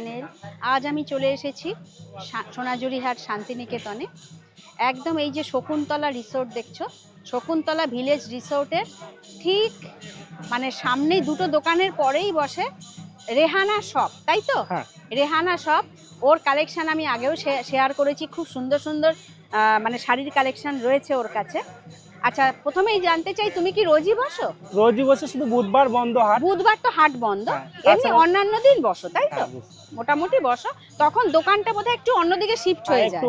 Channel. আজ আমি চলে এসেছি সোনাঝুরিহাট শান্তিনিকেতনে। একদম এই যে শকুন্তলা রিসোর্ট দেখছো, শকুন্তলা ভিলেজ রিসোর্টের ঠিক মানে সামনেই দুটো দোকানের পরেই বসে রেহানা শপ, তাই তো? হ্যাঁ। রেহানা শপ, ওর কালেকশন আমি আগেও শেয়ার করেছি। খুব সুন্দর সুন্দর মানে শাড়ির কালেকশন রয়েছে ওর কাছে। আচ্ছা, প্রথমেই জানতে চাই তুমি কি রোজই বসো? রোজই বসে, শুধু বুধবার বন্ধ হাট। বুধবার তো হাট বন্ধ, এমনি অন্যান্য দিন বসো তাই তো? মোটামুটি বসো। তখন দোকানটা বোধহয় একটু অন্যদিকে শিফট হয়ে যায়,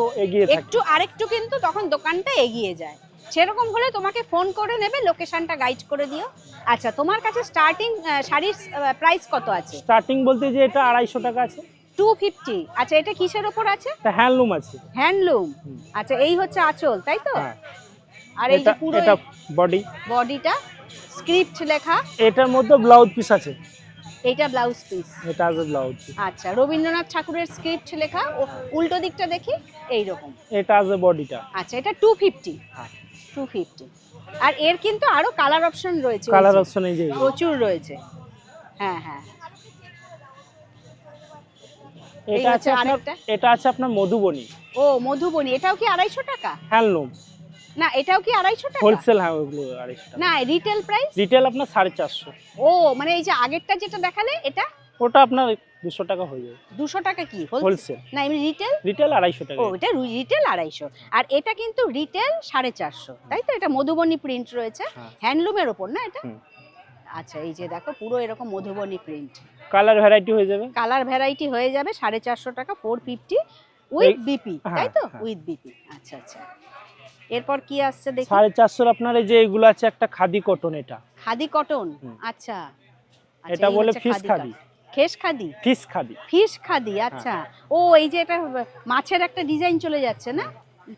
একটু আরেকটু, কিন্তু তখন দোকানটা এগিয়ে যায়। সেরকম হলে তোমাকে ফোন করে নেবে, লোকেশনটা গাইড করে দিও। আচ্ছা, তোমার কাছে স্টার্টিং শাড়ির প্রাইস কত আছে? স্টার্টিং বলতে যে এটা 250 টাকা আছে। 250। আচ্ছা, এটা কিসের উপর আছে? এটা হ্যান্ডলুম আছে। হ্যান্ডলুম। আচ্ছা, এই হচ্ছে আঁচল তাই তো? হ্যাঁ। আর এই যে পুরো এটা বডিটা স্ক্রিপ্ট লেখা। এটার মধ্যে ব্লাউজ পিস আছে। এইটা ব্লাউজ পিস। এটা আছে ব্লাউজ। আচ্ছা, রবীন্দ্রনাথ ঠাকুরের স্ক্রিপ্ট লেখা। উল্টো দিকটা দেখি, এই রকম। এটা আছে বডিটা। আচ্ছা, এটা 250। হ্যাঁ, 250। আর এর কিন্তু আরো কালার অপশন রয়েছে, কালার অপশন এই যে প্রচুর রয়েছে। হ্যাঁ হ্যাঁ। এটা আছে আরেকটা, এটা আছে আপনার মধুবনী। ও মধুবনী, এটাও কি 250 টাকা? হ্যান্ডলুম না, এটাও কি 250 টাকা? হোলসেল। হ্যাঁ, ওগুলো 250 টাকা। না, রিটেল প্রাইস? রিটেল আপনার 450। ও মানে এই যে আগেরটা যেটা দেখালে এটা, ওটা আপনার 200 টাকা হয়ে যাবে। 200 টাকা কি হোলসেল? না এমনি রিটেল? রিটেল 250 টাকা। ও, এটা রিটেল 250। আর এটা কিন্তু রিটেল 450, তাই তো? এটা মধুবনী প্রিন্ট রয়েছে, হ্যান্ডলুমের ওপর না এটা? আচ্ছা, এই যে দেখো পুরো এরকম মধুবনী প্রিন্ট। কালার ভ্যারাইটি হয়ে যাবে। কালার ভ্যারাইটি হয়ে যাবে 450 টাকা, 450 উইথ বিপি, তাই তো? With BP. আচ্ছা আচ্ছা, এরপর কি আসছে দেখি? 450 আপনার এই যে এগুলো আছে একটা খাদি কটন। এটা খাদি কটন। আচ্ছা, এটা বলে ফিশ খাদি। খেস খাদি, ফিশ খাদি, ফিশ খাদি। আচ্ছা, ও এই যে এটা মাছের একটা ডিজাইন চলে যাচ্ছে না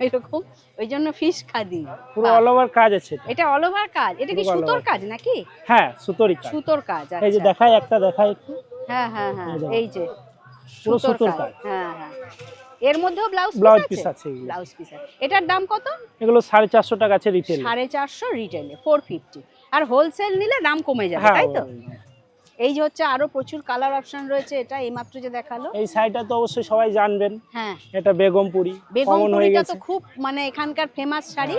এরকম, ওই জন্য ফিশ খাদি। পুরো অল ওভার কাজ আছে। এটা অল ওভার কাজ। এটা কি সুতোর কাজ নাকি? হ্যাঁ, সুতোরই কাজ। সুতোর কাজ। এই যে দেখাই একটা, দেখাই একটু। হ্যাঁ হ্যাঁ হ্যাঁ, এই যে পুরো সুতোর কাজ। হ্যাঁ হ্যাঁ। এর মধ্যেও ব্লাউজ পিস আছে। ব্লাউজ পিস আছে। এটার দাম কত? এগুলো 450 টাকা আছে রিটেল। 450 রিটেলে, 450। আর হোলসেল নিলে দাম কমে যাবে, তাই তো? এই যে হচ্ছে আরো প্রচুর কালার অপশন রয়েছে। এটা এইমাত্র যে দেখালো, এই শাড়িটা তো অবশ্যই সবাই জানবেন। হ্যাঁ, এটা বেগমপুরি। বেগমপুরিটা তো খুব মানে এখানকার ফেমাস শাড়ি।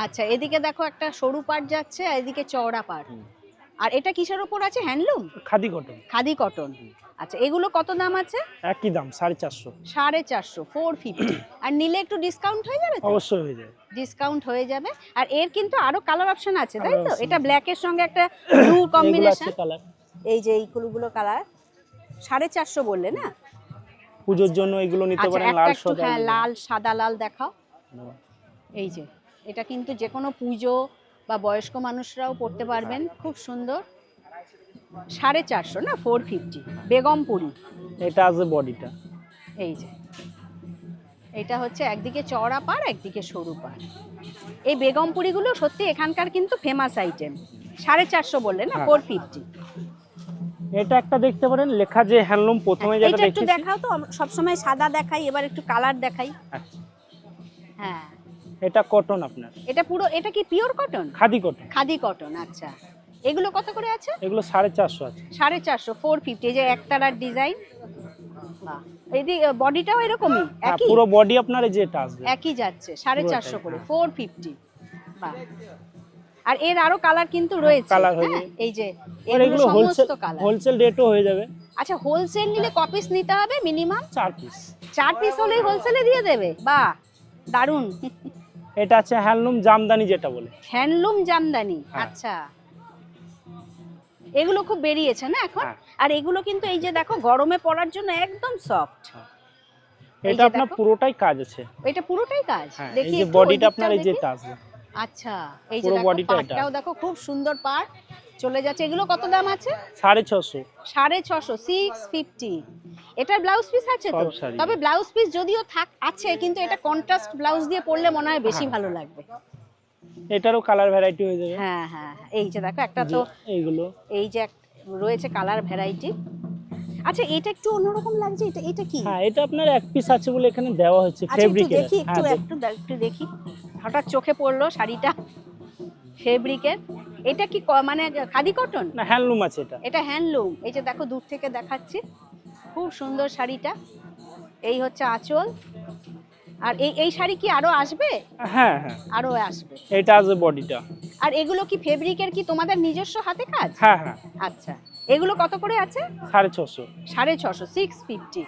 আচ্ছা, এদিকে দেখো একটা সরু পাড় যাচ্ছে, আর এদিকে চওড়া পাড়। আর এটা কিসের উপর আছে? Handloom, khadi cotton. Khadi cotton. আচ্ছা, এগুলো কত দাম আছে? একই দাম, 450। 450, 450। আর নিলে একটু ডিসকাউন্ট হয়ে যাবে তো? অবশ্যই হয়ে যাবে, ডিসকাউন্ট হয়ে যাবে। আর এর কিন্তু আরো কালার অপশন আছে, তাই তো? এটা ব্ল্যাক এর সঙ্গে একটা ব্লু কম্বিনেশন। এই যে এইগুলো কালার 450 বললে না? পূজোর জন্য এগুলো নিতে পারেন। লাল সাদা। হ্যাঁ, লাল সাদা লাল দেখাও। এই যে এটা কিন্তু যে কোনো পুজো বা বয়স্ক মানুষরাও পড়তে পারবেন, খুব সুন্দর। 450 না, 450। বেগমপুরি। এটা আছে বডিটা। এই যে এটা হচ্ছে একদিকে চওড়া পাড়, একদিকে সরু পাড়। এই বেগমপুরিগুলো সত্যি এখানকার কিন্তু ফেমাস আইটেম। 450 বললে না, 450। এটা একটা দেখতে পারেন লেখা যে হ্যান্ডলুম, প্রথমে যেটা দেখেছি। একটু দেখাও তো, সব সময় সাদা দেখাই, এবার একটু কালার দেখাই। হ্যাঁ, এটা কটন আপনার। এটা পুরো, এটা কি pure cotton? Khadi cotton. Khadi cotton. আচ্ছা, এগুলো কত করে আছে? এগুলো 450 আছে। 450, 450। এই যে একতারার ডিজাইন। বাহ, এই যে বডিটাও এরকমই একই? পুরো বডি আপনার এই যে এটা আসবে একই যাচ্ছে, 450 করে, 450। বাহ। আর এর আরো কালার কিন্তু রয়েছে। এই যে এগুলো সমস্ত কালার। হোলসেল রেটও হয়ে যাবে। আচ্ছা, হোলসেল নিলে ক পিস নিতে হবে মিনিমাম? 4 পিস। 4 পিস হলেই হোলসেলে দিয়ে দেবে? বাহ, দারুণ। এটা আছে হ্যান্ডলুম জামদানি, যেটা বলে। হ্যান্ডলুম জামদানি। আচ্ছা, এগুলো খুব বেরিয়েছে না এখন? আর এগুলো কিন্তু এই যে দেখো গরমে পরার জন্য একদম সফট। এটা আপনার পুরোটাই কাজ আছে। এটা পুরোটাই কাজ। দেখি এই যে বডিটা আপনার এই যে কাজ। আচ্ছা, এই যে দেখো পাড়টাও দেখো, খুব সুন্দর পাড় চলে যাচ্ছে। এগুলো কত দাম আছে? 650। 650, 650। এটার ব্লাউজ পিস আছে তো? তবে ব্লাউজ পিস যদিও আছে, কিন্তু এটা কন্ট্রাস্ট ব্লাউজ দিয়ে পরলে মনে হয় বেশি ভালো লাগবে। এটারও কালার ভ্যারাইটি হয়ে যাবে। হ্যাঁ হ্যাঁ, এই যে দেখো একটা তো এইগুলো, এই যে রয়েছে কালার ভ্যারাইটি। আচ্ছা, এটা একটু অন্যরকম লাগছে। এটা কি? হ্যাঁ, এটা আপনার এক পিস আছে বলে এখানে দেওয়া হয়েছে। ফেব্রিকের। দেখি একটু দেখি। হঠাৎ চোখে পড়লো শাড়িটা ফেব্রিকের। এটা কি মানে খাদি কটন? না, হ্যান্ডলুম আছে এটা। এটা হ্যান্ডলুম। এই যে দেখো দূর থেকে দেখাচ্ছি, খুব সুন্দর শাড়িটা। এই হচ্ছে আঁচল। আর এই শাড়ি কি আরো আসবে? হ্যাঁ হ্যাঁ, আরো আসবে। এটা আছে বডিটা। আর এগুলো কি ফেব্রিকের কি তোমাদের নিজস্ব হাতে কাজ? হ্যাঁ হ্যাঁ। আচ্ছা, এগুলো কত করে আছে? 650। 650, 650।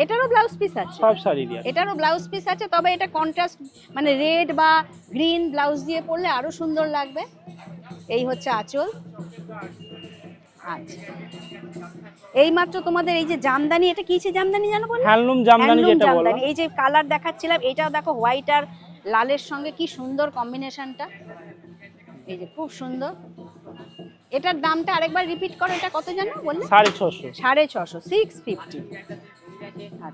এটারও ব্লাউজ পিস আছে? সব শাড়ি দিয়ে। এটারও ব্লাউজ পিস আছে, তবে এটা কন্ট্রাস্ট মানে রেড বা গ্রিন ব্লাউজ দিয়ে পরলে আরো সুন্দর লাগবে। এই হচ্ছে আঁচল। আচ্ছা, এই মাত্র তোমাদের এই যে জামদানি, এটা কিসে জামদানি জানো বলো? হ্যান্ডলুম জামদানি হ্যান্ডলুম যেটা বলো। জামদানি। এই যে কালার দেখাচ্ছিলাম, এটাও দেখো হোয়াইট আর লালের সঙ্গে কি সুন্দর কম্বিনেশনটা। এই যে খুব সুন্দর। এটার দামটা আরেকবার রিপিট করো, এটা কত জানো বললে? 650। 650, 650।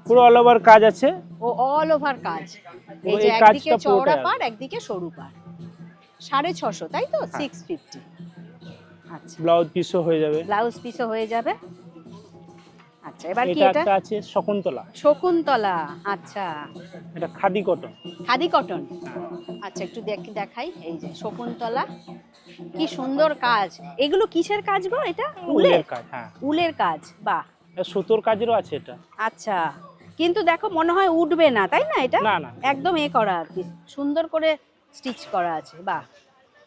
পুরো অল ওভার কাজ আছে। ও অল ওভার কাজ। এই পুরো যে এই একদিকে কাজটা চওড়া পুরোটা পাড়, একদিকে সরু পাড়। 650, তাই তো? হ্যাঁ। 650। আচ্ছা, ব্লাউজ পিসও হয়ে যাবে। ব্লাউজ পিসও হয়ে যাবে। আচ্ছা, এবার কি এটা এটা? একটা আছে শকুন্তলা। শকুন্তলা। আচ্ছা, এটা খাদি কটন। খাদি কটন। আচ্ছা, একটু দেখাই। এই যে শকুন্তলা, কি সুন্দর কাজ। এগুলো কিসের কাজ গো? এটা উলের কাজ। হ্যাঁ, উলের কাজ। বাহ। এটা সুতোর কাজেরও আছে এটা। আচ্ছা, কিন্তু দেখো মনে হয় উঠবে না, তাই না? এটা না না, একদম করা আর কি, সুন্দর করে স্টিচ করা আছে। বাহ।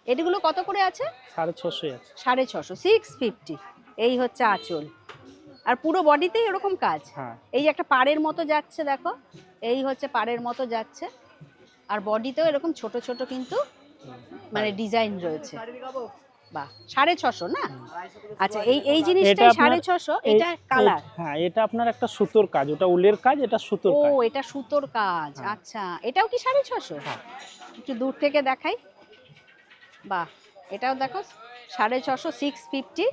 এগুলো কত করে আছে? 650 আছে। 650, 650। এই হচ্ছে আঁচল। আর পুরো বডিতেই এরকম কাজ। হ্যাঁ, এই যে একটা পাড়ের মতো যাচ্ছে, দেখো, এই হচ্ছে পাড়ের মতো যাচ্ছে। আর বডিতেও এরকম ছোট ছোট কিন্তু মানে ডিজাইন রয়েছে। বাহ, 650 না? আচ্ছা, এই জিনিসটাই 650। এটা কালার। হ্যাঁ, এটা আপনার একটা সুতোর কাজ, ওটা উলের কাজ, এটা সুতোর ও, কাজ। এটা সুতোর কাজ। হ্যাঁ। আচ্ছা, এটাও কি 650? হ্যাঁ। একটু দূর থেকে দেখাই। বাহ, এটাও দেখো 650, 650।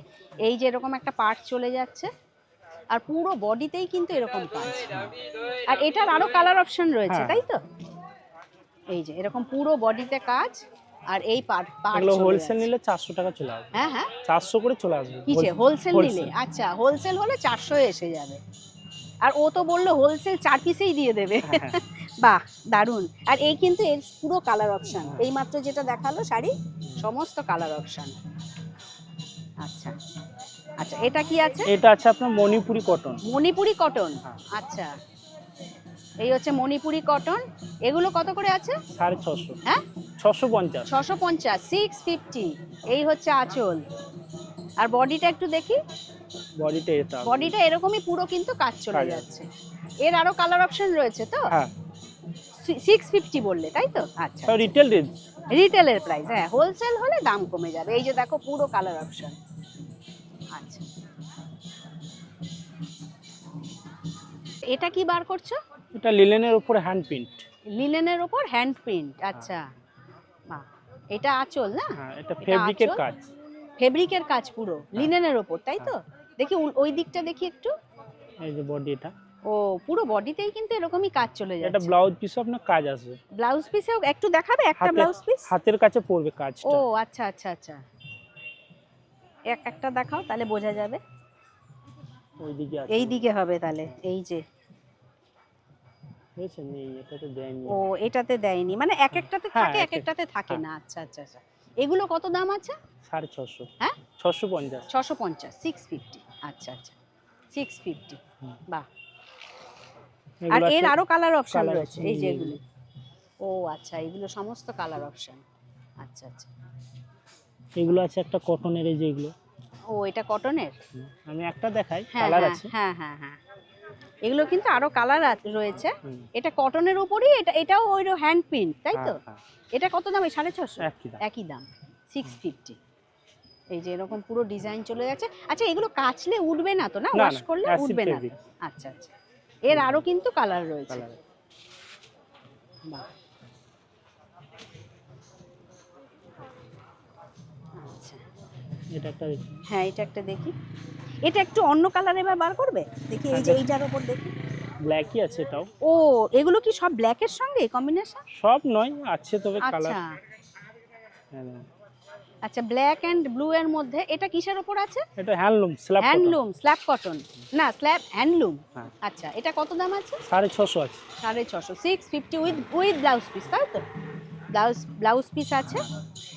এই যে এরকম একটা পার্ট চলে যাচ্ছে, আর পুরো বডিতেই কিন্তু এরকম কাজ। আর এটার আরো কালার অপশন রয়েছে, হ্যাঁ। তাই তো? এই যে এরকম পুরো বডিতে কাজ, আর এই পার্ট এগুলো হোলসেল নিলে 400 টাকা চলে আসবে। হ্যাঁ হ্যাঁ, 400 করে চলে আসবে। কিছে হোলসেল নিলে? আচ্ছা, হোলসেল হলে 400 এসে যাবে। আর ও তো বললো হোলসেল 4 পিসেই দিয়ে দেবে। হ্যাঁ। বাহ, দারুন। আর এই কিন্তু এর পুরো কালার অপশন, এই মাত্র যেটা দেখালো শাড়ি, সমস্ত কালার অপশন। আচ্ছা আচ্ছা, এটা কি আছে? এটা আছে আপনার মণিপুরি কটন। মণিপুরি কটন। হ্যাঁ। আচ্ছা, এই হচ্ছে মণিপুরি কটন। এগুলো কত করে আছে? 650। হ্যাঁ, 650। 650, 650। এই হচ্ছে আঁচল। আর বডিটা একটু দেখি। বডিটা এটা। বডিটা এরকমই পুরো কিন্তু কাজ চলে কাজ যাচ্ছে। এর আরো কালার অপশন রয়েছে তো? হ্যাঁ, 650 বললে, তাই তো? আচ্ছা, সব রিটেল রেঞ্জ। রিটেলের প্রাইস। হ্যাঁ, হোলসেল হলে দাম কমে যাবে। এই যে দেখো পুরো কালার অপশন। আচ্ছা, এটা কি বার করছো? এটা লিলেনের উপরে হ্যান্ড প্রিন্ট। লিনেনের উপর হ্যান্ড প্রিন্ট। আচ্ছা, বাহ। এটা আঁচল না? হ্যাঁ, এটা ফেব্রিকের আঁচল? কাজ। ফেব্রিকের কাজ পুরো লিনেনের উপর, তাই তো? দেখি ওই দিকটা দেখি একটু। এই যে বডি এটা। ও, পুরো বডিতেই কিন্তু এরকমই কাজ চলে এটা যাচ্ছে। ব্লাউজ পিসও আপনার কাজ আসবে। ব্লাউজ পিসেও একটু দেখাবে একটা হাতে- ব্লাউজ পিস? হাতের কাছে পড়বে ও কাজটা। আচ্ছা আচ্ছা আচ্ছা, একটা দেখাও তাহলে বোঝা যাবে। ওইদিকে আছে। এই দিকে হবে তাহলে। এই যে, বুঝছেন, এই এটাতে দেয়নি। ও, এটাতে দেয়নি, মানে এক একটাতে হ্যাঁ, থাকে, এক একটাতে থাকে না। আচ্ছা আচ্ছা আচ্ছা। এগুলো কত দাম আছে? 650। হ্যাঁ, 650। 650, 650। আচ্ছা আচ্ছা, 650। বাহ। আর এগুলো এর আছে আরো কালার অপশন colour রয়েছে, option, এই যে এই এগুলো। ও আচ্ছা, এগুলো সমস্ত কালার অপশন। আচ্ছা আচ্ছা। এগুলো আছে একটা কটনের, এই যে এগুলো। ও, এটা কটনের। আমি একটা দেখাই, হ্যাঁ কালার হ্যাঁ আছে। হ্যাঁ হ্যাঁ হ্যাঁ, এগুলো কিন্তু আরো কালার রয়েছে। হুম। এটা কটনের উপরই, এটাও ওই হ্যান্ড প্রিন্ট, তাই তো? হ্যাঁ, হ্যাঁ, এটা কত দাম? 650? একই দাম। একই দাম, 650। এই যে এরকম পুরো ডিজাইন চলে যাচ্ছে। আচ্ছা, এগুলো কাচলে উঠবে না তো? না, না, ওয়াশ না, করলে acid উঠবে না? fabric। আচ্ছা আচ্ছা। এর আরো কিন্তু কালার রয়েছে। কালার। বাহ। আচ্ছা, এটা একটা হ্যাঁ, এটা একটা দেখি। এটা একটু অন্য কালার এবার বার করবে দেখি। এই যে এইটার উপর দেখি। ব্ল্যাকই আছে এটাও। ও, এগুলো কি সব ব্ল্যাকের সঙ্গে কম্বিনেশন? সব নয়, আছে তবে কালার। আচ্ছা আচ্ছা, ব্ল্যাক এন্ড ব্লু এর মধ্যে। এটা কিসের উপর আছে? এটা handloom slab cotton. Handloom slab cotton না, স্ল্যাব হ্যান্ডলুম। হ্যাঁ। আচ্ছা, এটা কত দাম আছে? 650 আছে। 650, 650 উইথ ব্লাউজ পিস, তাই তো? ব্লাউজ পিস আছে।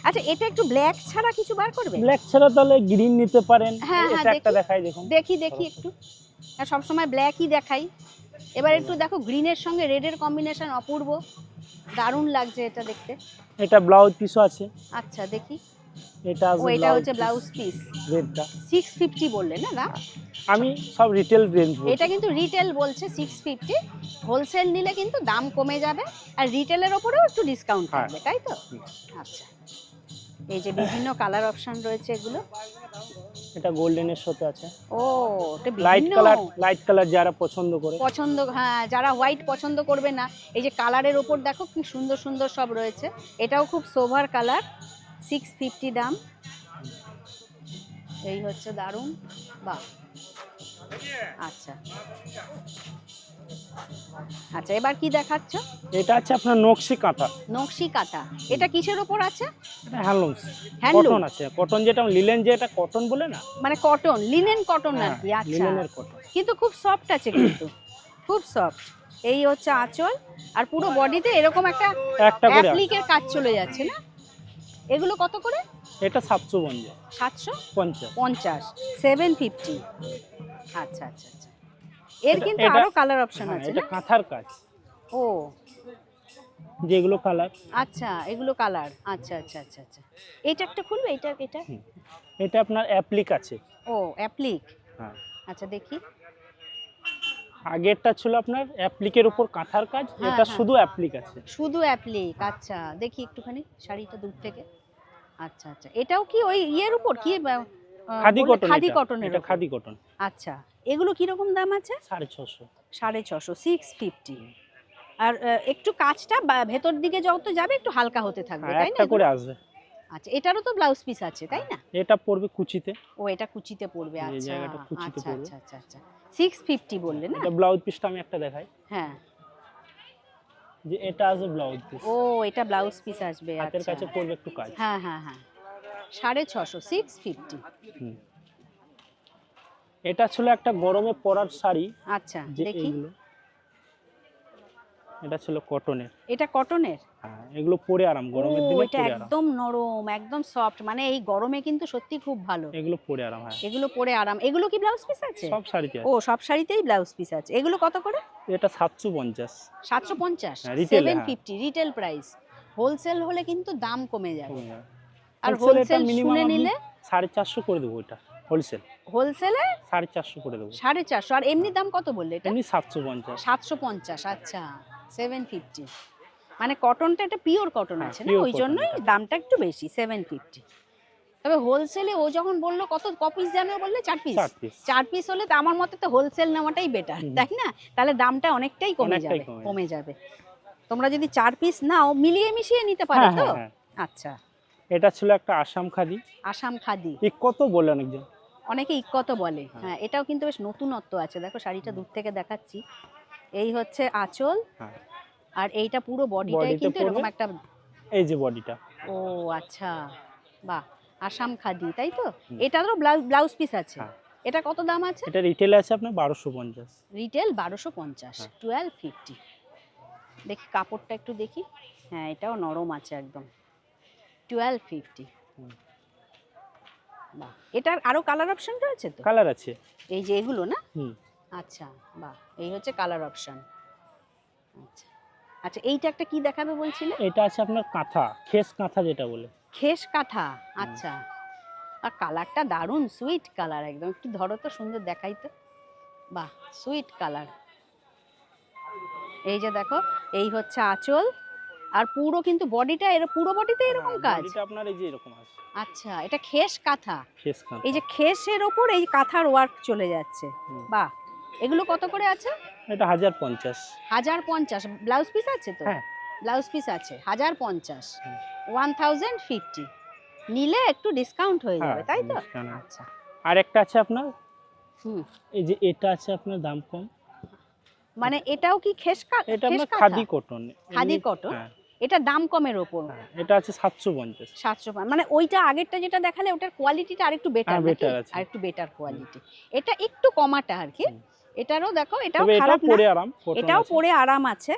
আচ্ছা, এটা একটু ব্ল্যাক ছাড়া কিছু বার করবে? ব্ল্যাক ছাড়া তাহলে গ্রিন নিতে পারেন। হ্যাঁ হ্যাঁ, এটা একটা দেখি। দেখাই, দেখুন। দেখি দেখি একটু। আর সবসময় ব্ল্যাকই দেখাই, এবার একটু দেখো গ্রিনের সঙ্গে রেডের কম্বিনেশন অপূর্ব, দারুণ লাগছে এটা দেখতে। এটা ব্লাউজ পিসও আছে। আচ্ছা দেখি, এটা ও এটা হচ্ছে ব্লাউজ পিস, রেডটা 650 বললে না দাম? আমি সব রিটেল রেঞ্জ বলছি। এটা কিন্তু রিটেল বলছে 650, হোলসেল নিলে কিন্তু দাম কমে যাবে, আর রিটেলের ওপরেও একটু ডিসকাউন্ট থাকবে, তাই তো? আচ্ছা, এই যে বিভিন্ন কালার অপশন রয়েছে এগুলো। এটা গোল্ডেনের সাথে আছে। ও এটা লাইট কালার যারা পছন্দ করে, হ্যাঁ, যারা হোয়াইট পছন্দ করবে না, এই যে কালারের ওপর দেখো কি সুন্দর সুন্দর সব রয়েছে। এটাও খুব সোভার কালার, 650 দাম। এই হচ্ছে দারুণ, বাহ। আচ্ছা আচ্ছা, এবার কি দেখাচ্ছ? এটা আছে আপনার নকশি কাঁথা। নকশি কাঁথা, এটা কিসের ওপর আছে? এটা হ্যান্ডলুম, হ্যান্ডলুম কটন আছে। কটন যেটা লিনেন, যেটা কটন বলে না, মানে কটন, লিনেন কটন আর কি। আচ্ছা, লিনেনের কটন, কিন্তু খুব সফট আছে, কিন্তু খুব সফট। এই হচ্ছে আঁচল, আর পুরো বডিতে এরকম একটা একটা করে অ্যাপ্লিকের কাজ চলে যাচ্ছে না? এগুলো কত করে? এটা 750, 750, 750। আচ্ছা আচ্ছা আচ্ছা, এর কিন্তু আরো কালার অপশন আছে এটা না? কাঁথার কাজ। ও যেগুলো কালার, আচ্ছা, এগুলো কালার। আচ্ছা আচ্ছা আচ্ছা আচ্ছা, এটা একটা খুলবে, এটা এটা এটা আপনার অ্যাপ্লিক আছে। ও অ্যাপ্লিক, হ্যাঁ। আচ্ছা দেখি। আগেরটা ছিল আপনার অ্যাপ্লিকের উপর কাঁথার কাজ, হ্যাঁ, এটা হ্যাঁ। শুধু অ্যাপ্লিক আছে। শুধু অ্যাপ্লিক, আচ্ছা দেখি একটুখানি শাড়িটা দূর থেকে। আচ্ছা আচ্ছা, এটাও কি ওই ইয়ের উপর কি খাদি কটন, খাদি কটনের এটা উপর? খাদি কটন। আচ্ছা, এগুলো কি রকম দাম আছে? 650, 650, 650। আর একটু কাজটা ভেতর দিকে যত যাবে একটু হালকা হতে থাকবে, তাই না? একটা করে আসবে। আচ্ছা, এটারও তো ব্লাউজ পিস আছে, তাই না? এটা পড়বে কুচিতে। ও এটা কুচিতে পড়বে, এই আচ্ছা জায়গাটা কুচিতে আচ্ছা পড়বে। আচ্ছা আচ্ছা আচ্ছা, 650 বললে না? এটা ব্লাউজ পিসটা আমি একটা দেখাই, হ্যাঁ, যে এটা আছে ব্লাউজ পিস। ও এটা ব্লাউজ পিস আসবে, হাতের আচ্ছা। কাছে পড়বে একটু কাজ। হ্যাঁ হ্যাঁ হ্যাঁ, 650, 650। এটা ছিল একটা গরমে পরার শাড়ি। আচ্ছা যে দেখি, এইগুলো, এটা ছিল কটনের। এটা কটনের? হ্যাঁ, এগুলো পরে আরাম, গরমের ও দিনে এটা পরে আরাম। একদম নরম, একদম সফট, মানে এই গরমে কিন্তু সত্যি খুব ভালো এগুলো পরে আরাম। হ্যাঁ, এগুলো পরে আরাম। এগুলো কি ব্লাউজ পিস আছে? সব শাড়িতে ও আছে। সব শাড়িতেই ব্লাউজ পিস আছে। এগুলো কত করে? এটা 750, 750, হ্যাঁ, retail, 750 রিটেল প্রাইস। হোলসেল হলে কিন্তু দাম কমে যাবে, হ্যাঁ। আর হোলসেল এটা হোলসেল মিনিমাম শুনে আমি নিলে 450 করে দেবো। এটা হোলসেল, হোলসেলে 450 করে দেবো। 450। আর এমনি দাম কত বললে এটা? এমনি 750। 750, আচ্ছা 750। মানে কটনটা এটা পিওর কটন হ্যাঁ, আছে না, pure ওই cotton জন্যই এটা। দামটা একটু বেশি, 750। তবে হোলসেলে ও যখন বললো কত পিস জানো বললে? 4 পিস। 4 পিস। 4 পিস হলে তো আমার মতে তো হোলসেল নেওয়াটাই বেটার, তাই না? তাহলে দামটা অনেকটাই কমে অনেকটাই যাবে, কমে কমে যাবে। তোমরা যদি 4 পিস নাও মিলিয়ে মিশিয়ে নিতে পারো হ্যাঁ, তো? হ্যাঁ, হ্যাঁ। আচ্ছা, এটা ছিল একটা আসাম খাদি। আসাম খাদি, এই কত বলে অনেকজন, অনেকে ইক্কত বলে। হ্যাঁ, এটাও কিন্তু বেশ নতুনত্ব আছে। দেখো শাড়িটা দূর থেকে দেখাচ্ছি। এই হচ্ছে আঁচল, হ্যাঁ, আর এইটা পুরো বডিটাই বডিতে কিন্তু এরকম পড়বে। একটা। এই যে বডিটা। ও আচ্ছা, বাহ, আসাম খাদি, তাই তো? হুম। এটারও ব্লাউজ পিস আছে। হ্যাঁ। এটা কত দাম আছে? এটা রিটেল আছে আপনার 1250। রিটেল 1250, হ্যাঁ। 1250। দেখি কাপড়টা একটু দেখি। হ্যাঁ, এটাও নরম আছে একদম, 1250। হুম। বাহ, এটার আরো কালার অপশন রয়েছে তো? কালার আছে। এই যে এগুলো না? হুম। আচ্ছা, বাহ, এই হচ্ছে কালার অপশন। আচ্ছা আচ্ছা, এইটা একটা কি দেখাবে বলছিলে? এটা আছে আপনার কাঁথা, খেস কাঁথা যেটা বলে। খেস কাঁথা, আচ্ছা। আর কালারটা দারুণ সুইট কালার, একদম একটু ধরো তো, সুন্দর দেখাই তো। বাহ, সুইট কালার। এই যে দেখো, এই হচ্ছে আঁচল, আর পুরো কিন্তু বডিটা পুরো বডিতে এরকম কাজ। বডিটা আপনার এই যে এরকম আছে। আচ্ছা, এটা খেস কাঁথা। খেস কাঁথা। এই যে খেসের ওপর এই কাঁথার ওয়ার্ক চলে যাচ্ছে। হুম। বাহ, এগুলো কত করে আছে? এটা 1050। 1050। ব্লাউজ পিস আছে তো? হ্যাঁ, ব্লাউজ পিস আছে, 1050, হুম। 1050 নিলে একটু ডিসকাউন্ট হয়ে যাবে, তাই তো? discount আছে। আচ্ছা, আর একটা আছে আপনার, হুম, এই যে এটা আছে আপনার দাম কম। মানে এটাও কি খেস এটা খেস আপনার কাঁথা? খাদি কটন। খাদি কটন? হ্যাঁ, এটা দাম কমের ওপর। হ্যাঁ, এটা আছে 750। 700, মানে ওইটা আগেরটা যেটা দেখালে ওটার কোয়ালিটিটা আরেকটু বেটার, হ্যাঁ, better আছে। আরেকটু বেটার কোয়ালিটি। এটা একটু কমাটা আর কি। হুম। এটারও দেখো, এটাও তবে খারাপ এটাও না, পরে আরাম, cotton এটাও আছে। পরে আরাম আছে।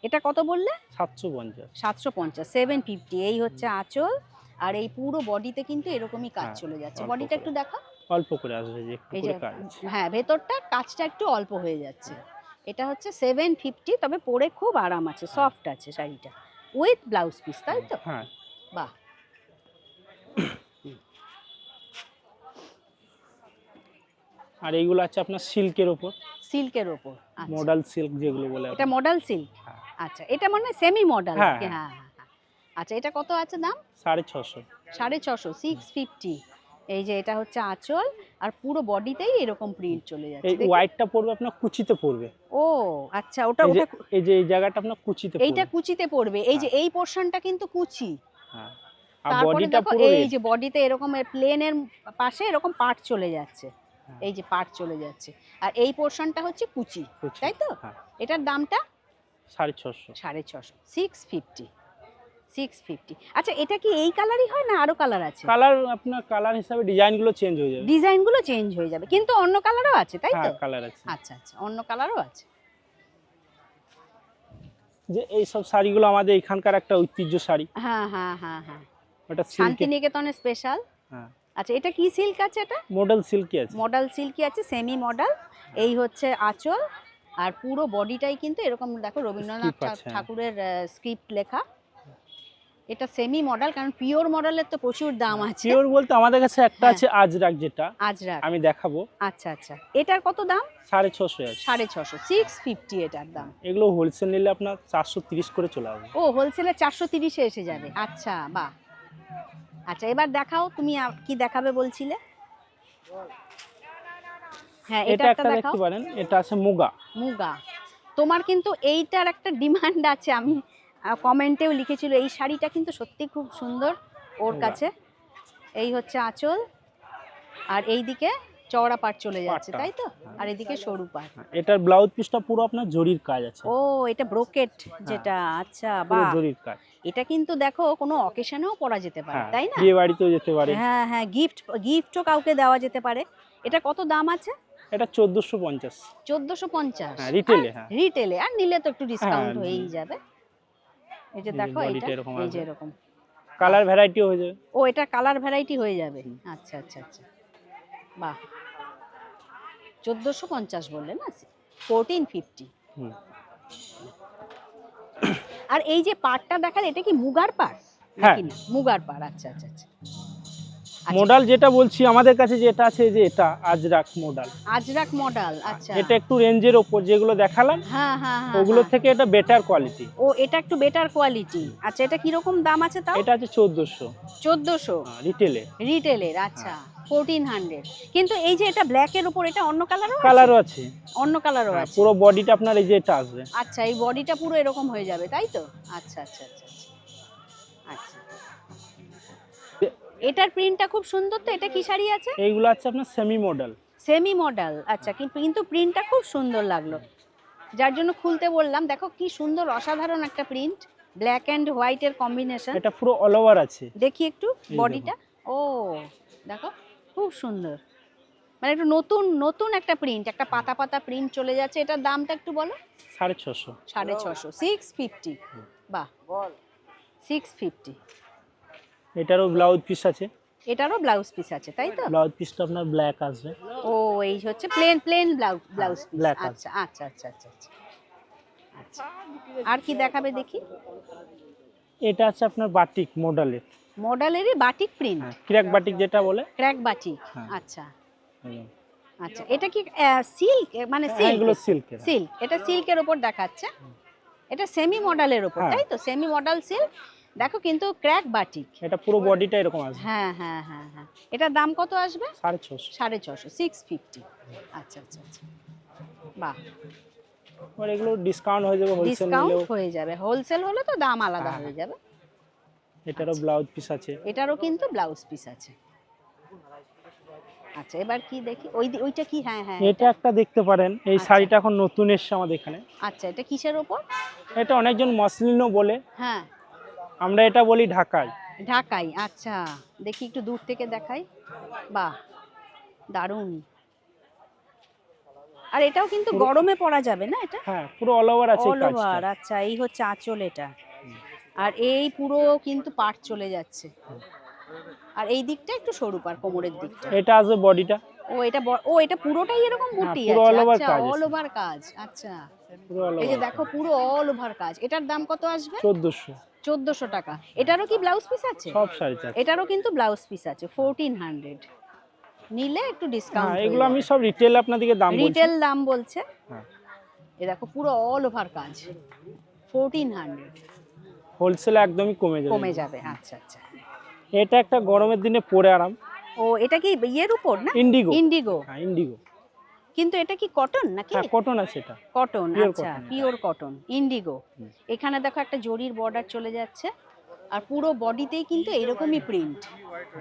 এটা কত বললে? 750। 750, 750। এই হচ্ছে আঁচল, আর এই পুরো বডিতে কিন্তু এরকমই কাজ হ্যাঁ, চলে যাচ্ছে। অল্প বডিটা করে। একটু দেখা। অল্প করে আসবে, যে একটু এই যে করে কাজ আছে। হ্যাঁ, ভেতরটা কাজটা একটু অল্প হয়ে যাচ্ছে। এটা হচ্ছে 750, তবে পরে খুব আরাম আছে, সফট আছে শাড়িটা, উইথ ব্লাউজ পিস, তাই তো? হ্যাঁ। বাহ। আর এইগুলো আছে আপনার সিল্কের উপর, সিল্কের ওপর, আচ্ছা। মডাল সিল্ক যেগুলো বলে এটা মডেল সিল্ক, হ্যাঁ। আচ্ছা। এটা মানে সেমি মডেল, হ্যাঁ, হ্যাঁ হ্যাঁ হ্যাঁ। আচ্ছা, এটা কত আছে দাম? 650। 650, 650। এই যে এটা হচ্ছে আঁচল, আর পুরো বডিতেই এরকম প্রিন্ট চলে এই যাচ্ছে, দেখি। হোয়াইটটা পড়বে আপনার কুচিতে পড়বে। ও আচ্ছা, ওটা এই যে ওটা এই যে এই জায়গাটা আপনার কুচিতে পড়বে। এইটা কুচিতে পড়বে, এই যে এই পোরশনটা কিন্তু কুচি। হ্যাঁ। আর তারপরে বডিটা দেখো পুরো এই যে বডিতে এরকম প্লেনের পাশে এরকম পার্ট চলে যাচ্ছে, হ্যাঁ। এই যে পার্ট চলে যাচ্ছে, আর এই পোরশনটা হচ্ছে কুচি, তাই তো? হ্যাঁ। এটার দামটা 650। 650, 650, 650। আচ্ছা, এটা কি এই কালারই হয় না আরো কালার আছে? কালার আপনার কালার হিসাবে ডিজাইনগুলো চেঞ্জ হয়ে যাবে। ডিজাইনগুলো চেঞ্জ হয়ে যাবে, কিন্তু অন্য কালারও আছে, তাই তো? হ্যাঁ, কালার আছে। আচ্ছা আচ্ছা, অন্য কালারও আছে। যে এই সব শাড়িগুলো আমাদের এখানকার একটা ঐতিহ্য শাড়ি। হ্যাঁ হ্যাঁ হ্যাঁ হ্যাঁ, ওটা সিল্ক। শান্তিনিকেতনের স্পেশাল। হ্যাঁ, আচ্ছা, এটা কি সিল্ক আছে? এটা মডেল সিল্কই আছে। মডেল সিল্কি আছে, সেমি মডেল। এই হচ্ছে আঁচল, আর পুরো বডিটাই কিন্তু এরকম দেখো রবীন্দ্রনাথ Script আছে, হ্যাঁ। ঠাকুরের স্ক্রিপ্ট লেখা। এটা সেমি মডেল, কারণ পিওর মডেলের তো প্রচুর দাম আছে। পিওর বলতে আমাদের কাছে একটা হ্যাঁ। আছে আজরাক, যেটা আজরাক, আমি দেখাবো। আচ্ছা আচ্ছা। এটার কত দাম? 650 আছে। 650, 650 এটার দাম। এগুলো হোলসেল নিলে আপনার 430 করে চলে আসবে। ও, হোলসেলে 430 এ এসে যাবে, আচ্ছা বাহ। আচ্ছা, এবার দেখাও, তুমি কি দেখাবে বলছিলে? হ্যাঁ, এটা এটা একটা দেখতে পারেন, এটা আছে মুগা। মুগা। তোমার কিন্তু এইটার একটা ডিমান্ড আছে, আমি কমেন্টেও লিখেছিল, এই শাড়িটা কিন্তু সত্যি খুব সুন্দর ওর মুগা। কাছে। এই হচ্ছে আঁচল, আর এইদিকে চওড়া পাট চলে যাচ্ছে, পাটটা। তাই তো? আর এদিকে সরু পাট। এটার ব্লাউজ পিসটা পুরো আপনার জরির কাজ আছে। ও, এটা ব্রোকেট যেটা, আচ্ছা পুরো বাহ। জরির কাজ। এটা কিন্তু দেখো কোনো অকেশনেও পরা যেতে পারে, হ্যাঁ, তাই না? বিয়ে বাড়িতেও যেতে পারে। হ্যাঁ হ্যাঁ, গিফটও কাউকে দেওয়া যেতে পারে। এটা কত দাম আছে? এটা 1450। 1450, হ্যাঁ, রিটেলে। হ্যাঁ, রিটেলে, আর নিলে তো একটু ডিসকাউন্ট হ্যাঁ, হয়েই যাবে। এই যে দেখো, বডিটা এটা এরকম এই যে আসবে। এরকম কালার ভ্যারাইটি হয়ে যাবে। ও, এটা কালার ভ্যারাইটি হয়ে যাবে, আচ্ছা আচ্ছা আচ্ছা, বাহ। 1450 বললে না, 1450। হুম। আর এই যে পাড়টা দেখালে, এটা কি মুগার পাড়? হ্যাঁ। নাকি না? মুগার পাড়, আচ্ছা আচ্ছা আচ্ছা। আচ্ছা, মডেল যেটা বলছি আমাদের কাছে যেটা আছে, যে এটা আজরাক মডেল। আজরাক মডেল, আচ্ছা। এটা একটু রেঞ্জের ওপর, যেগুলো দেখালাম হ্যাঁ হ্যাঁ হ্যাঁ, ওগুলো হ্যাঁ। থেকে এটা বেটার কোয়ালিটি। ও, এটা একটু বেটার কোয়ালিটি, আচ্ছা। এটা কিরকম দাম আছে তাও? এটা আছে 1400। 1400 রিটেলে। রিটেলের, আচ্ছা। 1400। কিন্তু এই যে এটা ব্ল্যাকের উপর, এটা অন্য কালারও আছে? কালারও আছে। অন্য কালারও হ্যাঁ, আছে, পুরো বডিটা আপনার এই যে এটা আসবে। আচ্ছা। এই বডিটা পুরো এরকম হয়ে যাবে, তাই তো? আচ্ছা আচ্ছা আচ্ছা আচ্ছা, আচ্ছা। এটার প্রিন্টটা খুব সুন্দর তো। এটা কি শাড়ি আছে? এইগুলো আছে আপনার সেমি মডেল। সেমি মডেল, আচ্ছা। কিন্তু প্রিন্টটা খুব সুন্দর লাগলো, যার জন্য খুলতে বললাম। দেখো কি সুন্দর, অসাধারণ একটা প্রিন্ট, ব্ল্যাক অ্যান্ড হোয়াইটের কম্বিনেশন। এটা পুরো অল ওভার আছে। দেখি একটু এই বডিটা। ও দেখো, খুব সুন্দর, মানে একটু নতুন নতুন একটা প্রিন্ট, একটা পাতা পাতা প্রিন্ট চলে যাচ্ছে। এটার দামটা একটু বলো। 650। 650, 650, বাহ, 650। এটারও ব্লাউজ পিস আছে। এটারও ব্লাউজ পিস আছে, তাই তো? ব্লাউজ পিসটা আপনার ব্ল্যাক আসবে। ও, এই হচ্ছে প্লেন ব্লাউজ পিস, black আচ্ছা আচ্ছা আচ্ছা আচ্ছা আচ্ছা, আচ্ছা। আর কি দেখাবে দেখি? এটা আছে আপনার বাটিক মডেলের। মডেলেরই বাটিক প্রিন্ট, ক্র্যাক বাটিক যেটা বলে। ক্র্যাক বাটিক, হ্যাঁ। আচ্ছা আচ্ছা। এটা কি সিল্ক, মানে হ্যাঁ, সিল্ক? এগুলো সিল্কের। সিল্ক, এটা সিল্কের উপর দেখাচ্ছে। এটা সেমি মডেলের উপর, হ্যাঁ। তাই তো? সেমি মডেল সিল্ক, দেখো কিন্তু ক্র্যাক বাটিক। এটা পুরো বডিটা এরকম আসবে। হ্যাঁ হ্যাঁ হ্যাঁ হ্যাঁ। এটার দাম কত আসবে? 650। 650, 650, আচ্ছা আচ্ছা আচ্ছা, বাহ। আর এগুলো ডিসকাউন্ট হয়ে যাবে হোলসেল ডিসকাউন্ট নিলেও। হয়ে যাবে, হোলসেল হলে তো দাম আলাদা হ্যাঁ। হয়ে যাবে। এটারও ব্লাউজ পিস আছে। এটারও কিন্তু ব্লাউজ পিস আছে, আচ্ছা। এবার কি দেখি? ওইটা কি? হ্যাঁ হ্যাঁ, এটা একটা দেখতে পারেন, এই আচ্ছা। শাড়িটা এখন নতুন এসছে আমাদের এখানে। আচ্ছা। এটা কিসের উপর? এটা অনেকজন মসলিনও বলে, হ্যাঁ, আমরা এটা বলি ঢাকাই। ঢাকাই, আচ্ছা। দেখি একটু দূর থেকে দেখাই, বাহ, দারুণ। আর এটাও কিন্তু গরমে পরা যাবে না এটা? হ্যাঁ, পুরো অল ওভার আছে অল কাজটা। ওভার, আচ্ছা। এই হচ্ছে আঁচল এটা, আর এই পুরো কিন্তু পাট চলে যাচ্ছে, আর এই দিকটা একটু সরু পার, কোমরের দিকটা। এটা আছে বডিটা। এটা পুরোটাই এরকম বুটি পুরো আছে। all over আচ্ছা, কাজ অল আছে। ওভার কাজ। আচ্ছা, পুরো all এই যে over দেখো পুরো অল ওভার কাজ। এটার দাম কত আসবে? 1400। 1400 টাকা। এটারও কি ব্লাউজ পিস আছে? সব 450। এটারও কিন্তু ব্লাউজ পিস আছে। 1400 নিলে একটু ডিসকাউন্ট। এগুলো আমি সব রিটেল আপনাদেরকে দাম বলছি। রিটেল দাম বলছে। হ্যাঁ, এই দেখো পুরো অল ওভার কাজ, 1400। হোলসেল একদমই কমে যাবে। কমে যাবে। আচ্ছা আচ্ছা। এটা একটা গরমের দিনে পরে আরাম। ও, এটা কি ইয়ের উপর না? ইন্ডিগো। ইন্ডিগো। হ্যাঁ, ইন্ডিগো। কিন্তু এটা কি কটন নাকি? হ্যাঁ, কটন আছে এটা। কটন। Pure আচ্ছা, cotton। Pure cotton, Indigo. এখানে দেখো একটা জরির বর্ডার চলে যাচ্ছে, আর পুরো বডিতেই কিন্তু এরকমই প্রিন্ট।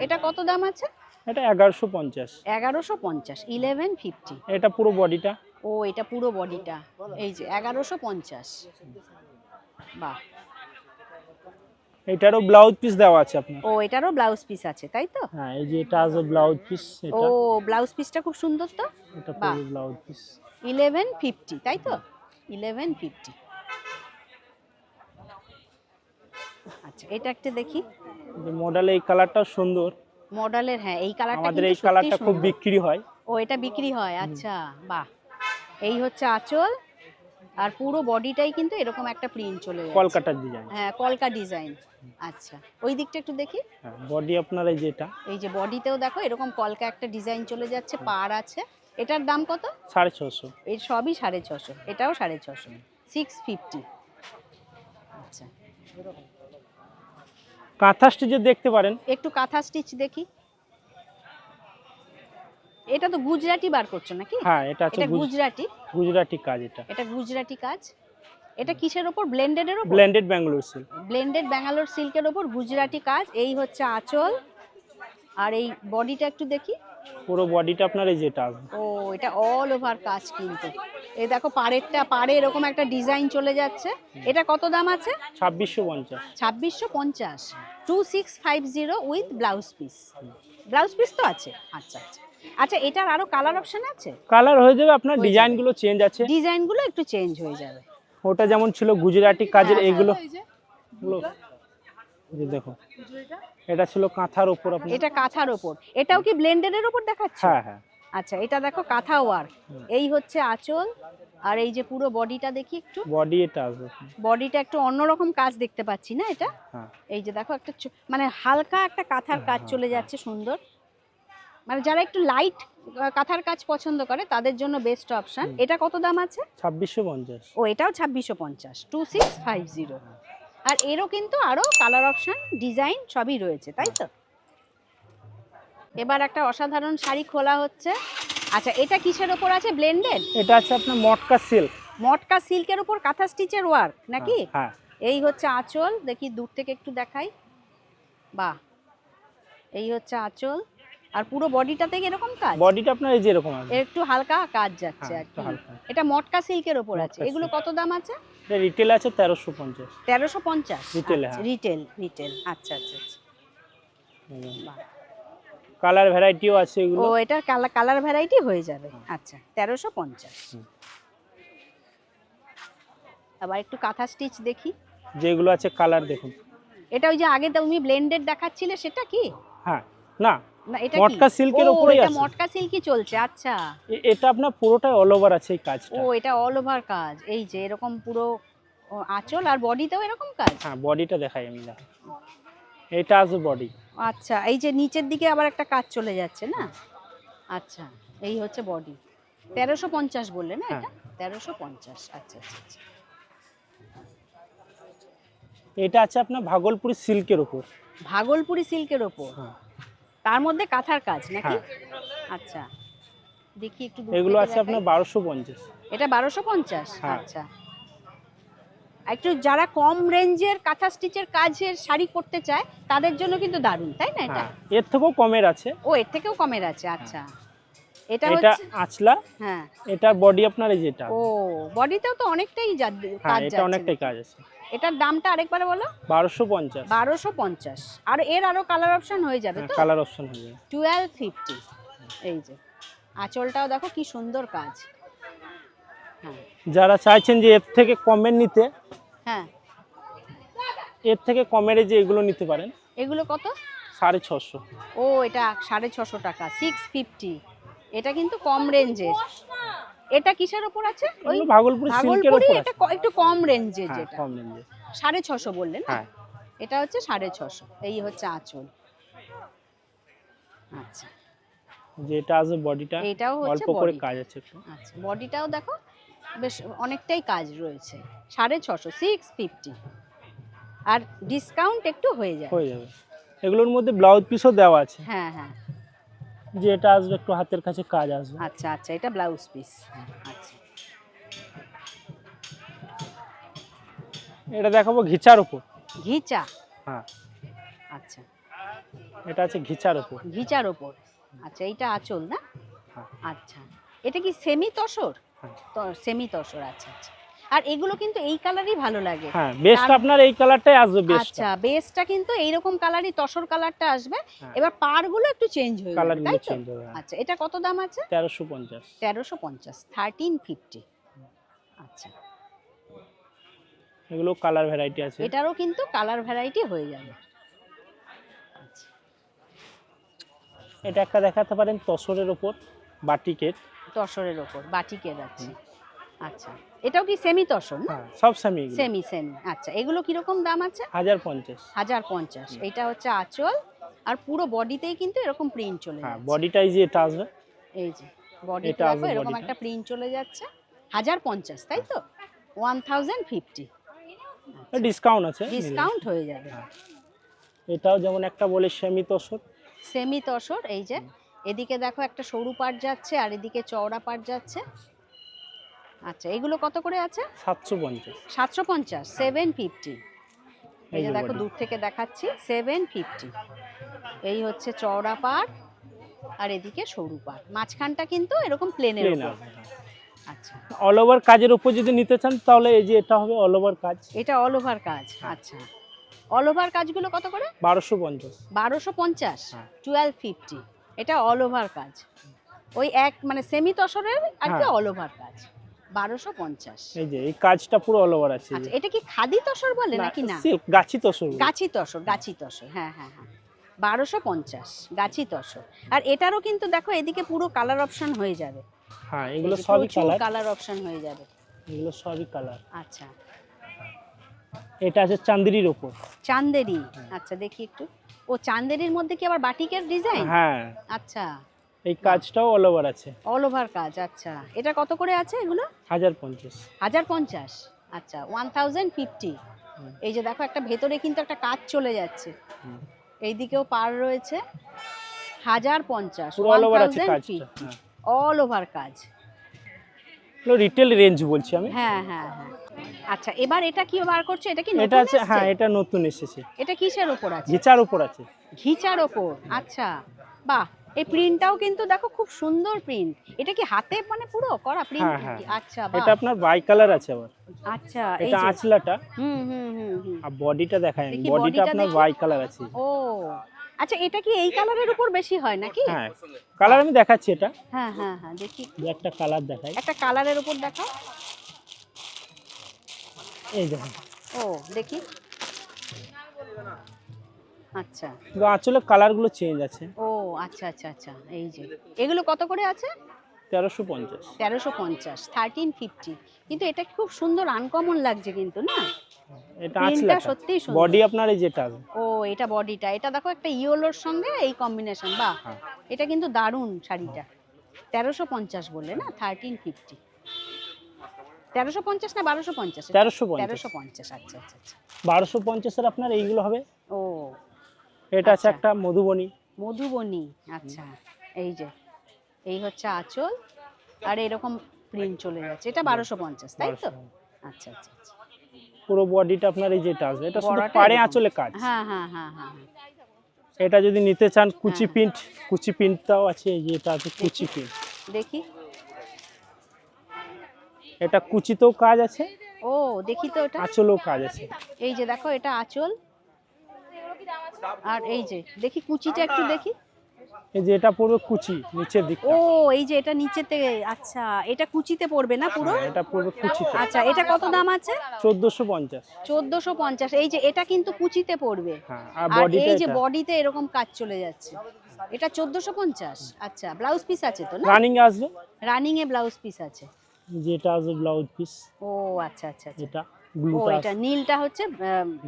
এটা কত দাম আছে? এটা 1150। 1150, 1150। এটা পুরো বডিটা। ও, এটা পুরো বডিটা। এই যে 1150। বাহ। এটারও ব্লাউজ পিস দেওয়া আছে আপনার। ও, এটারও ব্লাউজ পিস আছে তাই তো? হ্যাঁ, এই যে এটা আছে ব্লাউজ পিস। ও, এটা ব্লাউজ পিসটা খুব সুন্দর তো। এটা বাহ। পুরো ব্লাউজ পিস। 1150 তাই তো? 1150। আচ্ছা, এটা একটা দেখি। মডেল এই কালারটা সুন্দর। মডেলের, হ্যাঁ, এই কালারটা আমাদের কিন্তু এই কালারটা সত্যিই খুব সুন্দর। বিক্রি হয়। ও, এটা বিক্রি হয়। আচ্ছা, বাহ। এই হচ্ছে আঁচল, আর পুরো বডিটাই কিন্তু এরকম একটা প্রিন্ট চলে যাচ্ছে। কলকাতার ডিজাইন। হ্যাঁ, কলকা ডিজাইন। আচ্ছা, ওই দিকটা একটু দেখি। হ্যাঁ, বডি আপনার এই যেটা এই যে বডিতেও দেখো এরকম কলকা একটা ডিজাইন চলে যাচ্ছে, পার আছে। এটার দাম কত? 650। এর সবই 650, এটাও 650, 650। আচ্ছা, কাঁথা স্টিচে দেখতে পারেন। একটু কাঁথা স্টিচ দেখি। এটা তো গুজরাটি বার করছো নাকি? হ্যাঁ, এটা আছে এটা গুজরাটি। গুজরাটি কাজ। এটা গুজরাটি কাজ। এটা কিসের ওপর? ব্লেন্ডেডের ওপর? Blended Bangalore silk. Blended Bangalore সিল্কের ওপর গুজরাটি কাজ। এই হচ্ছে আঁচল, আর এই বডিটা একটু দেখি। পুরো বডিটা আপনার এই যেটা আছে। ও, এটা অল ওভার কাজ কিন্তু। এই দেখো পাড়ে এরকম একটা ডিজাইন চলে যাচ্ছে। এটা কত দাম আছে? 2650। 2650, 2650 with blouse piece. Blouse piece তো আছে। আচ্ছা আচ্ছা। আচ্ছা, এটার আরো কালার অপশন আছে? কালার হয়ে যাবে, আপনার ডিজাইনগুলো চেঞ্জ আছে। ডিজাইনগুলো একটু চেঞ্জ হয়ে যাবে। ওটা যেমন ছিল গুজরাটি কাজের, হ্যাঁ, এগুলো যে দেখো, এটা ছিল কাঁথার উপর আপনার। এটা কাঁথার ওপর। এটাও কি ব্লেন্ডেডের ওপর দেখাচ্ছে? হ্যাঁ হ্যাঁ। আচ্ছা, এটা দেখো কাঁথা ওয়ার্ক। এই হচ্ছে আঁচল, আর এই যে পুরো বডিটা দেখি একটু। বডি এটা আছে। বডিটা একটু অন্যরকম কাজ দেখতে পাচ্ছি না এটা? হ্যাঁ, এই যে দেখো একটা মানে হালকা একটা কাঁথার কাজ চলে যাচ্ছে, সুন্দর। মানে যারা একটু লাইট কাঁথার কাজ পছন্দ করে তাদের জন্য বেস্ট অপশন। এটা কত দাম আছে? 2650। ও, এটাও 2650, 2650। আর এরও কিন্তু আরো কালার অপশন, ডিজাইন সবই রয়েছে তাই তো? এবার একটা অসাধারণ শাড়ি খোলা হচ্ছে। আচ্ছা, এটা কিসের ওপর আছে? ব্লেন্ডেড। এটা আছে আপনার মটকা সিল্ক। মটকা সিল্কের উপর কাঁথা স্টিচের ওয়ার্ক নাকি? হ্যাঁ। এই হচ্ছে আঁচল, দেখি দূর থেকে একটু দেখাই। বাহ, এই হচ্ছে আঁচল, আর পুরো বডিটাতে এরকম কাজ। বডিটা আপনার এই যে এরকম আছে। একটু হালকা কাজ যাচ্ছে হ্যাঁ, আর একটু কি। হালকা। এটা মটকা সিল্কের উপর আছে। মটকা এগুলো silk। কত দাম আছে? এটা রিটেল আছে 1350। 1350 Retail, হ্যাঁ। রিটেল। আচ্ছা আচ্ছা আচ্ছা। বাহ। কালার ভ্যারাইটিও আছে ও, এগুলো। এটা কালার ভ্যারাইটি হয়ে যাবে। আচ্ছা, 1350। আবার একটু কাঁথা স্টিচ দেখি। যেগুলো আছে কালার দেখুন। এটা ওই যে আগে তুমি ব্লেন্ডেড দেখাচ্ছিলে সেটা কি? হ্যাঁ, না না, এটা মটকা সিল্কের উপরেই এটা আছে। মটকা সিল্কই চলছে। আচ্ছা, এটা আপনার পুরোটাই অল ওভার আছে এই কাজটা। ও, এটা অল ওভার কাজ। এই যে এরকম পুরো আঁচল আর বডিতেও এরকম কাজ। হ্যাঁ, বডিটা দেখাই আমি। দেখো, এটা আছে বডি। আচ্ছা, এই যে নিচের দিকে আবার একটা কাজ চলে যাচ্ছে না? আচ্ছা, এই হচ্ছে বডি। 1350 বললে না এটা? 1350। আচ্ছা আচ্ছা আচ্ছা। এটা আছে আপনার ভাগলপুরি সিল্কের উপর। ভাগলপুরি সিল্কের ওপর, হ্যাঁ, তার মধ্যে কাঁথার কাজ নাকি? হ্যাঁ। আচ্ছা, দেখি একটু দূর এগুলো থেকে আছে দেখাই। আপনার 1250। এটা 1250। হ্যাঁ। আচ্ছা, একটু যারা কম রেঞ্জের কাঁথা স্টিচের কাজের শাড়ি করতে চায় তাদের জন্য কিন্তু দারুণ, তাই না এটা? হ্যাঁ, এর থেকেও কমের আছে। ও, এর থেকেও কমের আছে। আচ্ছা, এটা এটা হচ্ছে, আঁচলা। হ্যাঁ। এটা বডি আপনার এই যেটা। ও, বডিতেও তো অনেকটাই হ্যাঁ, কাজ এটা যাচ্ছে। অনেকটাই কাজ আছে। এটার দামটা আরেকবার বলো। 1250। 1250। আর এর আরো কালার অপশন হয়ে যাবে তো? কালার অপশন হয়ে যাবে। 1250। এই যে আঁচলটাও দেখো কি সুন্দর কাজ। হ্যাঁ যারা চাইছেন যে এর থেকে কমের নিতে, হ্যাঁ। এর থেকে কমের যে এগুলো নিতে পারেন। এগুলো কত? 650। ও এটা 650 টাকা, 650। এটা কিন্তু কম রেঞ্জের। এটা কিসের উপর আছে? ওই ভাগলপুরি সিল্কের ভাগলপুরি, উপর এটা আছে। একটু কম রেঞ্জের হ্যাঁ, যেটা। কম রেঞ্জে। 650 বললেন না? হ্যাঁ, এটা হচ্ছে 650। এই হচ্ছে আঁচল। আচ্ছা, যেটা আছে বডিটা এইটাও হচ্ছে অল্প করে body। কাজ আছে একটু। আচ্ছা, বডিটাও দেখো বেশ অনেকটাই কাজ রয়েছে। 650, 650। আর ডিসকাউন্ট একটু হয়ে যায়। হয়ে যাবে। এগুলোর মধ্যে ব্লাউজ পিসও দেওয়া আছে, হ্যাঁ হ্যাঁ। যেটা আসবে একটু হাতের কাছে কাজ আসবে। আচ্ছা আচ্ছা, এটা ব্লাউজ পিস। আচ্ছা, এটা দেখাবো ঘিচার উপর। ঘিচা। হ্যাঁ, আচ্ছা, এটা আছে ঘিচার উপর। ঘিচার ওপর। আচ্ছা, এইটা আঁচল না? হ্যাঁ। আচ্ছা, এটা কি সেমি তসর? হ্যাঁ। সেমি তসর, আচ্ছা আচ্ছা। আর এগুলো কিন্তু এই কালারই ভালো লাগে। হ্যাঁ, বেস্ট আপনার এই কালারটাই আসবে বেস্ট। আচ্ছা, বেসটা কিন্তু এইরকম কালারই, তসর কালারটা আসবে। হ্যাঁ। এবার পাড়গুলো একটু চেঞ্জ হয়ে যাবে, কালারগুলো তাই তো? চেঞ্জ হবে। আচ্ছা, এটা কত দাম আছে? 1350। 1350, 1350। আচ্ছা, এগুলো কালার ভ্যারাইটি আছে। এটারও কিন্তু কালার ভ্যারাইটি হয়ে যাবে। আচ্ছা, এটা একটা দেখাতে পারেন তসরের উপর বাটিকের। তসরের ওপর বাটিকের আছে। আচ্ছা, এটাও কি সেমি তসর না? হ্যাঁ, সব সেমি। Semi semi. আচ্ছা, এগুলো কিরকম দাম আছে? 1050। 1050। এটা হচ্ছে আঁচল, আর পুরো বডিতেই কিন্তু এরকম প্রিন্ট চলে হ্যাঁ, যাচ্ছে। বডিটাই যে এটা আসবে। এই যে বডিতে এটা দেখো আসবে এরকম বডিটা। একটা প্রিন্ট চলে যাচ্ছে। 1050, তাই তো? 1050। ডিসকাউন্ট আছে। ডিসকাউন্ট হয়ে যাবে। এটাও যেমন একটা বলে সেমি তসর। সেমি তসর। এই যে এদিকে দেখো একটা সরু পাট যাচ্ছে, আর এদিকে চওড়া পাট যাচ্ছে। আচ্ছা, এগুলো কত করে আছে? 750। 750, 750। এই এই যে যে দেখো body। দূর থেকে দেখাচ্ছি, 750। এই হচ্ছে চওড়া পাট, আর এদিকে সরু পাট। মাঝখানটা কিন্তু এরকম প্লেনের প্লেন উপর। আসবে। আচ্ছা, অল ওভার কাজের উপর যদি নিতে চান তাহলে এই যে এটা হবে অল ওভার কাজ। এটা অল ওভার কাজ। আচ্ছা, অল ওভার কাজগুলো কত করে? 1250। 1250, হ্যাঁ। 1250। এটা অল ওভার কাজ, ওই এক মানে সেমি তসরের আর কি হ্যাঁ। অল ওভার কাজ। 1250। এই যে এই কাজটা পুরো অল ওভার আছে। আচ্ছা, এটা কি খাদি তসর বলে নাকি না? সিল্ক গাছি তসর। গাছি তসর, গাছি তসর। হ্যাঁ হ্যাঁ হ্যাঁ, 1250 গাছি তসর। আর এটারও কিন্তু দেখো এদিকে পুরো কালার অপশন হয়ে যাবে। হ্যাঁ, এগুলো সবই কালার। কালার অপশন হয়ে যাবে। এগুলো সবই কালার। আচ্ছা, এটা আছে চান্দেরির উপর। চান্দেরি। আচ্ছা, দেখি একটু। ও, চান্দেরির মধ্যে কি আবার বাটিকের ডিজাইন? হ্যাঁ, আচ্ছা, এই কাজটাও অল ওভার আছে। অল ওভার কাজ। আচ্ছা, এটা কত করে আছে এগুলো? 1050। 1050। আচ্ছা, 1050। এই যে দেখো একটা ভেতরে কিন্তু একটা কাজ চলে যাচ্ছে, এইদিকেও পার রয়েছে। 1050, পুরো অল ওভার আছে কাজটা। 1050, হ্যাঁ, অল ওভার কাজ। এগুলো রিটেল রেঞ্জ বলছি আমি। হ্যাঁ হ্যাঁ হ্যাঁ। আচ্ছা, এবার এটা কি বার করছো? এটা কি এটা নতুন আছে। এসেছে? হ্যাঁ, এটা নতুন এসেছে। এটা কিসের উপর আছে? ঘিচার উপর আছে। ঘিচার ওপর। আচ্ছা, বাহ, এই প্রিন্টটাও কিন্তু দেখো খুব সুন্দর প্রিন্ট। এটা কি হাতে মানে পুরো করা প্রিন্ট হ্যাঁ, হ্যাঁ। নাকি? আচ্ছা, বাহ। এটা আপনার বাই কালার আছে আবার। আচ্ছা, এই এটা যে আঁচলাটা। হুম হুম হুম হুম। আর বডিটা দেখাই আমি। দেখি বডিটা bodyটা আপনার দেখি। বাই কালার আছে। ও আচ্ছা, এটা কি এই কালারের উপর বেশি হয় নাকি? হ্যাঁ, কালার আমি দেখাচ্ছি। এটা হ্যাঁ হ্যাঁ হ্যাঁ, দেখি যে একটা কালার দেখাই। একটা কালারের উপর দেখাও। এই দেখুন। ও, দেখি। আচ্ছা, কিন্তু আঁচলে কালারগুলো চেঞ্জ আছে। ও আচ্ছা আচ্ছা আচ্ছা। এই যে এগুলো কত করে আছে? 1350। 1350, 1350। কিন্তু এটা খুব সুন্দর আনকমন লাগছে কিন্তু না? এটা প্রিন্টটা আঁচলাটা। সত্যিই সুন্দর। বডি আপনার এই যেটা আছে। ও, এটা বডিটা। এটা দেখো একটা ইয়েলোর সঙ্গে এই কম্বিনেশন, বাহ। হ্যাঁ। এটা কিন্তু দারুণ শাড়িটা। 1350 বললে না? 1350। 1350 না 1250? 1350। 1350। আচ্ছা আচ্ছা আচ্ছা। 1250 এর আপনার এইগুলো হবে। ও, এটা আছে আচ্ছা। একটা মধুবনী। মধুবনী। আচ্ছা, এই যে এই হচ্ছে আঁচল, আর এরকম প্রিন্ট চলে যাচ্ছে। এটা 1250, তাই তো? 1250। আচ্ছা আচ্ছা আচ্ছা। পুরো বডিটা আপনার এই যেটা আছে। এটা শুধু বড়াটা পাড়ে এরকম। আঁচলে কাজ। হ্যাঁ হ্যাঁ হ্যাঁ হ্যাঁ হ্যাঁ। এটা যদি নিতে চান কুচি হ্যাঁ। প্রিন্ট, কুচি প্রিন্টটাও আছে। এই যে এটা আছে কুচি প্রিন্ট। দেখি। এটা কুচিতেও কাজ আছে, ও, দেখি তো এটা। আঁচলেও কাজ আছে। এই যে দেখো, এটা আঁচল, আর এই যে দেখি কুচিটা একটু দেখি। এই যে এটা পুরো কুচি নিচের দিকটা। ও এই যে এটা নিচেতে, আচ্ছা এটা কুচিতে পড়বে না পুরো? হ্যাঁ, এটা পুরো কুচিতে। আচ্ছা এটা কত দাম আছে? 1450। 1450। এই যে এটা কিন্তু কুচিতে পড়বে, হ্যাঁ, আর বডিটা এই যে এটা বডিতে এরকম কাজ চলে যাচ্ছে, এটা 1450। আচ্ছা ব্লাউজ পিস আছে তো না? রানিং আসবে, রানিং এ ব্লাউজ পিস আছে। যেটা আসবে ব্লাউজ পিস। ও আচ্ছা আচ্ছা আচ্ছা। এটা ও ব্লুটা এটা নীলটা হচ্ছে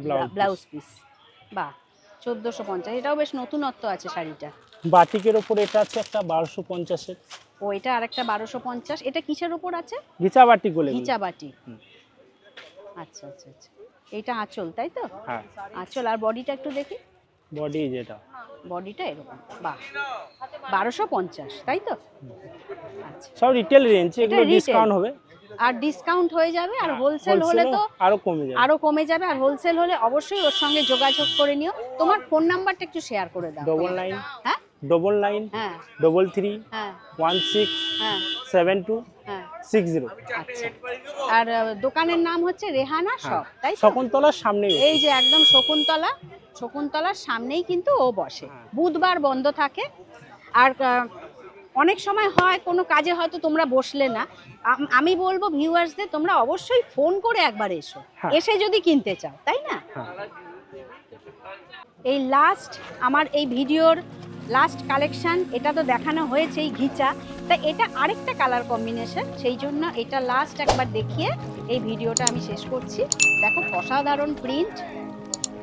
Blouse ব্লাউজ পিস। বাহ 1450, এটাও বেশ নতুনত্ব আছে শাড়িটা। বাটিকের ওপর এটা আছে একটা 1250 এর। ও এটা আরেকটা 1250। এটা কিসের উপর আছে? ঘিচা বাটি বলে। ঘিচা বাটি। হুম। আচ্ছা আচ্ছা আচ্ছা। এটা আঁচল তাই তো? হ্যাঁ, আঁচল আর বডিটা একটু দেখি। বডি যেটা বডিটা এরকম, বাহ 1250 তাই তো? আচ্ছা সব রিটেল রেঞ্জ, এটা এগুলো retail। ডিসকাউন্ট হবে। আর ডিসকাউন্ট হয়ে যাবে, আর হোলসেল হলে তো আরো কমে যাবে। আরো কমে যাবে, আর হোলসেল হলে অবশ্যই ওর সঙ্গে যোগাযোগ করে নিও। তোমার ফোন নাম্বারটা একটু শেয়ার করে দাও। 99 হ্যাঁ 99 হ্যাঁ 33 হ্যাঁ 16 হ্যাঁ 72 হ্যাঁ 60। আচ্ছা। আর দোকানের নাম হচ্ছে রেহানা শপ তাই তো? শকুন্তলার সামনেই। এই যে একদম শকুন্তলার সামনেই কিন্তু ও বসে। হ্যাঁ। বুধবার বন্ধ থাকে। আর অনেক সময় হয় কোনো কাজে হয়তো তোমরা বসলে না, আমি বলবো ভিউয়ার্সদের তোমরা অবশ্যই ফোন করে একবার এসো, হ্যাঁ। এসে যদি কিনতে চাও, তাই না? হ্যাঁ, এই লাস্ট আমার এই ভিডিওর লাস্ট কালেকশন, এটা তো দেখানো হয়েছে এই ঘিচা, তা এটা আরেকটা কালার কম্বিনেশন, সেই জন্য এটা লাস্ট একবার দেখিয়ে এই ভিডিওটা আমি শেষ করছি। দেখো অসাধারণ প্রিন্ট।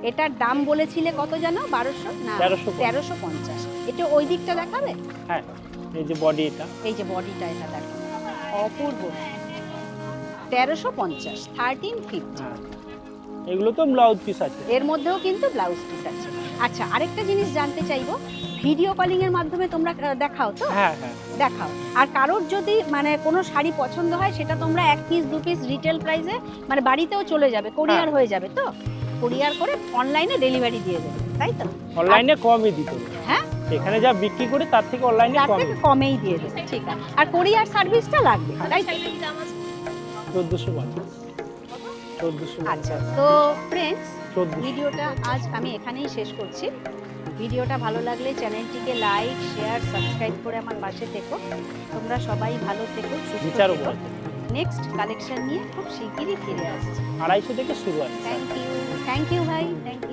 এটার দাম বলেছিলে কত জানো? 1200 না 1350। এটা ওই দিকটা দেখাবে? হ্যাঁ এই যে বডি এটা, এই যে বডিটা এটা দেখো, অপূর্ব। 1350, 1350। হ্যাঁ এগুলো তো ব্লাউজ পিস আছে। এর মধ্যেও কিন্তু ব্লাউজ পিস আছে। আচ্ছা আরেকটা জিনিস জানতে চাইবো, ভিডিও কলিং এর মাধ্যমে তোমরা দেখাও তো? হ্যাঁ হ্যাঁ দেখাও। আর কারোর যদি মানে কোনো শাড়ি পছন্দ হয়, সেটা তোমরা 1 পিস 2 পিস রিটেল প্রাইসে মানে বাড়িতেও চলে যাবে, কোরিয়ার হয়ে যাবে তো? কোরিয়ার করে অনলাইনে ডেলিভারি দিয়ে দেবে তাই তো? অনলাইনে কমই দিতে হবে। হ্যাঁ এখানে যা বিক্রি করে তার থেকে অনলাইনে তার কম। থেকে কমেই দিয়ে দেবে, ঠিক আছে। আর কোরিয়ার সার্ভিসটা লাগবে তাই তো? 1450। 1450। আচ্ছা তো ফ্রেন্ডস, 1400। ভিডিওটা আজ আমি এখানেই শেষ করছি। ভিডিওটা ভালো লাগলে চ্যানেলটিকে লাইক শেয়ার সাবস্ক্রাইব করে আমার পাশে থেকো। তোমরা সবাই ভালো থেকো, সুস্থ বিচার থেকো। উপর নেক্সট কালেকশন নিয়ে খুব শিগগিরই ফিরে আসছি। 250 থেকে শুরু আছে। থ্যাংক ইউ ভাই, থ্যাংক ইউ।